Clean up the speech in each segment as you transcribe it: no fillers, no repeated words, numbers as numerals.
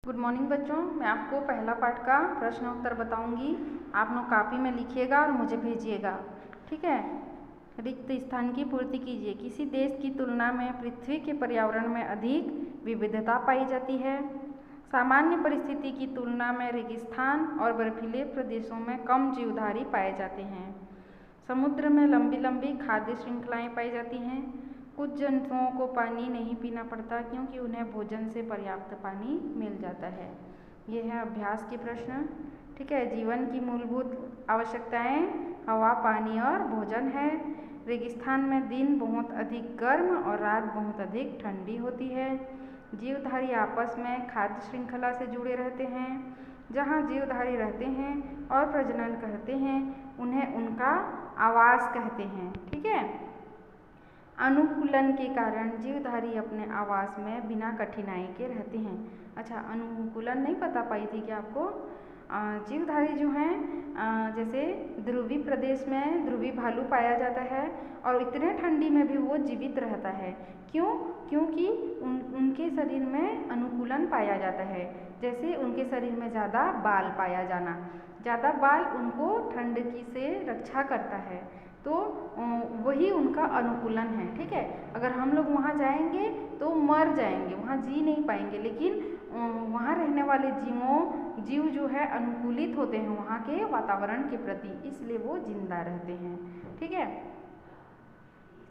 Good morning बच्चों, मैं आपको पहला पार्ट का प्रश्न उत्तर बताऊंगी। आप लोग कापी में लिखिएगा और मुझे भेजिएगा, ठीक है। रिक्त स्थान की पूर्ति कीजिए। किसी देश की तुलना में पृथ्वी के पर्यावरण में अधिक विविधता पाई जाती है। सामान्य परिस्थिति की तुलना में रेगिस्तान और बर्फीले प्रदेशों में कम जीवधारी पाए जाते हैं। समुद्र में लंबी लंबी खाद्य श्रृंखलाएँ पाई जाती हैं। कुछ जंतुओं को पानी नहीं पीना पड़ता क्योंकि उन्हें भोजन से पर्याप्त पानी मिल जाता है। ये है अभ्यास के प्रश्न, ठीक है। जीवन की मूलभूत आवश्यकताएं हवा, पानी और भोजन है। रेगिस्तान में दिन बहुत अधिक गर्म और रात बहुत अधिक ठंडी होती है। जीवधारी आपस में खाद्य श्रृंखला से जुड़े रहते हैं। जहाँ जीवधारी रहते हैं और प्रजनन करते हैं उन्हें उनका आवास कहते हैं, ठीक है। अनुकूलन के कारण जीवधारी अपने आवास में बिना कठिनाई के रहते हैं। अच्छा, अनुकूलन नहीं पता पाई थी क्या आपको? जीवधारी जो हैं जैसे ध्रुवी प्रदेश में ध्रुवी भालू पाया जाता है और इतने ठंडी में भी वो जीवित रहता है। क्यों? क्योंकि उनके शरीर में अनुकूलन पाया जाता है। जैसे उनके शरीर में ज़्यादा बाल पाया जाना, ज़्यादा बाल उनको ठंड की से रक्षा करता है, तो वही उनका अनुकूलन है, ठीक है। अगर हम लोग वहाँ जाएंगे तो मर जाएंगे, वहाँ जी नहीं पाएंगे, लेकिन वहाँ रहने वाले जीव जो है अनुकूलित होते हैं वहाँ के वातावरण के प्रति, इसलिए वो जिंदा रहते हैं, ठीक है।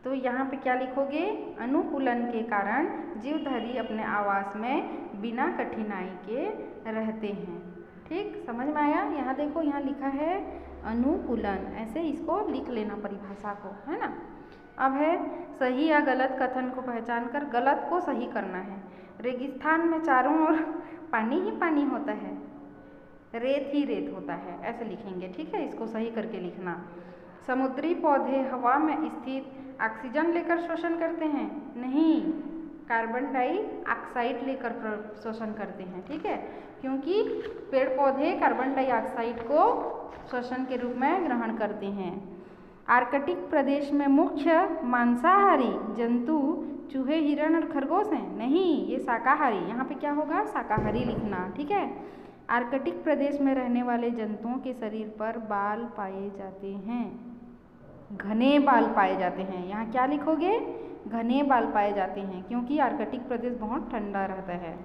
तो यहाँ पे क्या लिखोगे? अनुकूलन के कारण जीवधारी अपने आवास में बिना कठिनाई के रहते हैं, ठीक। समझ में आया? यहाँ देखो, यहाँ लिखा है अनुकूलन, ऐसे इसको लिख लेना परिभाषा को, है ना। अब है सही या गलत कथन को पहचान कर गलत को सही करना है। रेगिस्तान में चारों ओर पानी ही पानी होता है, रेत ही रेत होता है, ऐसे लिखेंगे, ठीक है। इसको सही करके लिखना। समुद्री पौधे हवा में स्थित ऑक्सीजन लेकर श्वसन करते हैं? नहीं, कार्बन डाइऑक्साइड लेकर श्वसन करते हैं, ठीक है। क्योंकि पेड़ पौधे कार्बन डाइऑक्साइड को श्वसन के रूप में ग्रहण करते हैं। आर्कटिक प्रदेश में मुख्य मांसाहारी जंतु चूहे, हिरण और खरगोश हैं? नहीं, ये शाकाहारी। यहाँ पे क्या होगा? शाकाहारी लिखना, ठीक है। आर्कटिक प्रदेश में रहने वाले जंतुओं के शरीर पर बाल पाए जाते हैं, घने बाल पाए जाते हैं। यहाँ क्या लिखोगे? घने बाल पाए जाते हैं, क्योंकि आर्कटिक प्रदेश बहुत ठंडा रहता है।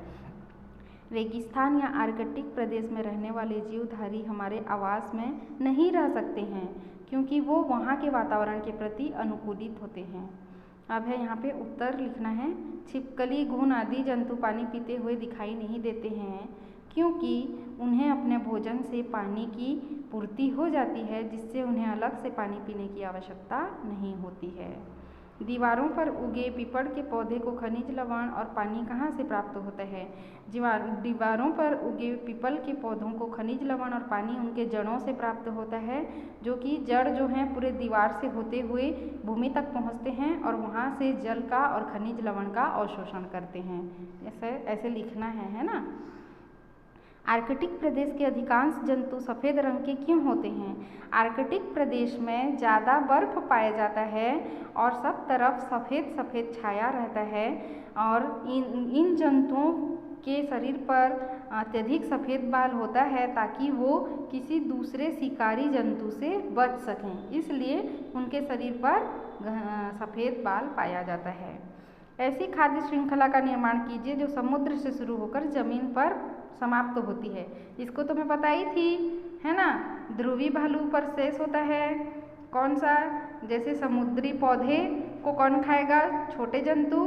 रेगिस्तान या आर्कटिक प्रदेश में रहने वाले जीवधारी हमारे आवास में नहीं रह सकते हैं क्योंकि वो वहाँ के वातावरण के प्रति अनुकूलित होते हैं। अब है यहाँ पे उत्तर लिखना है। छिपकली, घुन आदि जंतु पानी पीते हुए दिखाई नहीं देते हैं क्योंकि उन्हें अपने भोजन से पानी की पूर्ति हो जाती है, जिससे उन्हें अलग से पानी पीने की आवश्यकता नहीं होती है। दीवारों पर उगे पीपल के पौधे को खनिज लवण और पानी कहाँ से प्राप्त होता है? दीवारों पर उगे पीपल के पौधों को खनिज लवण और पानी उनके जड़ों से प्राप्त होता है, जो कि जड़ जो हैं पूरे दीवार से होते हुए भूमि तक पहुँचते हैं और वहाँ से जल का और खनिज लवण का अवशोषण करते हैं। ऐसे लिखना है ना। आर्कटिक प्रदेश के अधिकांश जंतु सफ़ेद रंग के क्यों होते हैं? आर्कटिक प्रदेश में ज़्यादा बर्फ पाया जाता है और सब तरफ सफ़ेद सफ़ेद छाया रहता है, और इन जंतुओं के शरीर पर अत्यधिक सफ़ेद बाल होता है ताकि वो किसी दूसरे शिकारी जंतु से बच सकें, इसलिए उनके शरीर पर सफ़ेद बाल पाया जाता है। ऐसी खाद्य श्रृंखला का निर्माण कीजिए जो समुद्र से शुरू होकर जमीन पर समाप्त होती है। इसको तो मैं बताई थी, है ना। ध्रुवी भालू पर शेष होता है कौन सा? जैसे समुद्री पौधे को कौन खाएगा? छोटे जंतु,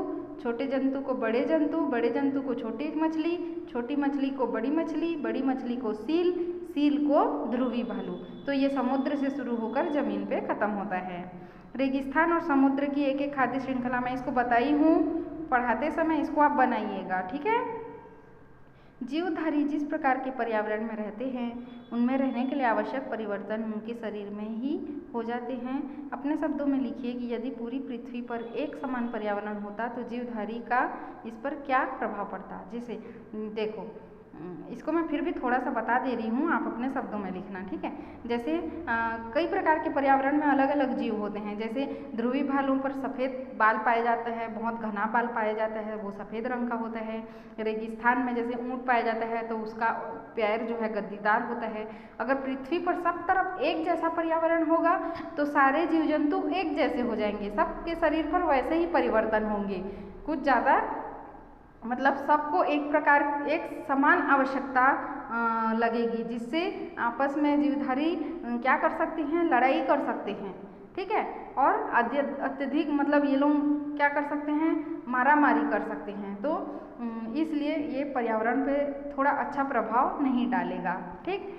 छोटे जंतु को बड़े जंतु, बड़े जंतु को छोटी मछली, छोटी मछली को बड़ी मछली, बड़ी मछली को सील, सील को ध्रुवी भालू। तो ये समुद्र से शुरू होकर जमीन पे खत्म होता है। रेगिस्तान और समुद्र की एक एक खाद्य श्रृंखला मैं इसको बताई हूँ, पढ़ाते समय इसको आप बनाइएगा, ठीक है। जीवधारी जिस प्रकार के पर्यावरण में रहते हैं उनमें रहने के लिए आवश्यक परिवर्तन उनके शरीर में ही हो जाते हैं। अपने शब्दों में लिखिए कि यदि पूरी पृथ्वी पर एक समान पर्यावरण होता तो जीवधारी का इस पर क्या प्रभाव पड़ता। जैसे देखो, इसको मैं फिर भी थोड़ा सा बता दे रही हूँ, आप अपने शब्दों में लिखना, ठीक है। जैसे कई प्रकार के पर्यावरण में अलग अलग जीव होते हैं। जैसे ध्रुवी भालुओं पर सफ़ेद बाल पाए जाते हैं, बहुत घना बाल पाया जाता है, वो सफ़ेद रंग का होता है। रेगिस्तान में जैसे ऊँट पाया जाता है तो उसका पैर जो है गद्दीदार होता है। अगर पृथ्वी पर सब तरफ एक जैसा पर्यावरण होगा तो सारे जीव जंतु एक जैसे हो जाएंगे, सबके शरीर पर वैसे ही परिवर्तन होंगे। कुछ ज़्यादा मतलब सबको एक प्रकार एक समान आवश्यकता लगेगी, जिससे आपस में जीवधारी क्या कर सकते हैं, लड़ाई कर सकते हैं, ठीक है। और अत्यधिक मतलब ये लोग क्या कर सकते हैं, मारा मारी कर सकते हैं। तो इसलिए ये पर्यावरण पे थोड़ा अच्छा प्रभाव नहीं डालेगा, ठीक।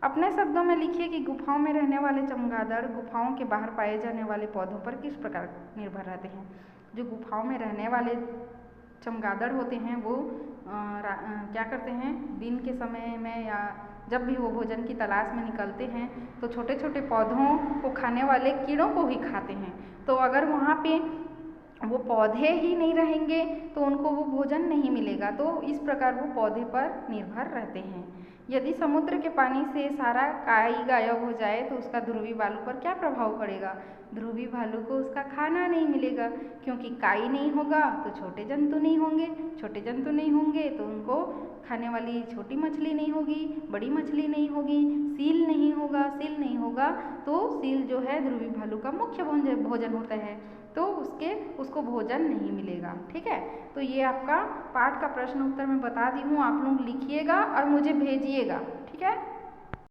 अपने शब्दों में लिखिए कि गुफाओं में रहने वाले चमगादड़ गुफाओं के बाहर पाए जाने वाले पौधों पर किस प्रकार निर्भर रहते हैं। जो गुफाओं में रहने वाले चमगादड़ होते हैं वो क्या करते हैं, दिन के समय में या जब भी वो भोजन की तलाश में निकलते हैं तो छोटे छोटे पौधों को खाने वाले कीड़ों को ही खाते हैं। तो अगर वहाँ पे वो पौधे ही नहीं रहेंगे तो उनको वो भोजन नहीं मिलेगा, तो इस प्रकार वो पौधे पर निर्भर रहते हैं। यदि समुद्र के पानी से सारा काई गायब हो जाए तो उसका ध्रुवी भालू पर क्या प्रभाव पड़ेगा। ध्रुवी भालू को उसका खाना नहीं मिलेगा, क्योंकि काई नहीं होगा तो छोटे जंतु नहीं होंगे, छोटे जंतु नहीं होंगे तो उनको खाने वाली छोटी मछली नहीं होगी, बड़ी मछली नहीं होगी, सील नहीं होगा, सील नहीं होगा तो सील जो है ध्रुवी भालू का मुख्य भोजन होता है, तो उसको भोजन नहीं मिलेगा, ठीक है। तो ये आपका पाठ का प्रश्न उत्तर मैं बता दी हूँ, आप लोग लिखिएगा और मुझे भेजिएगा, ठीक है।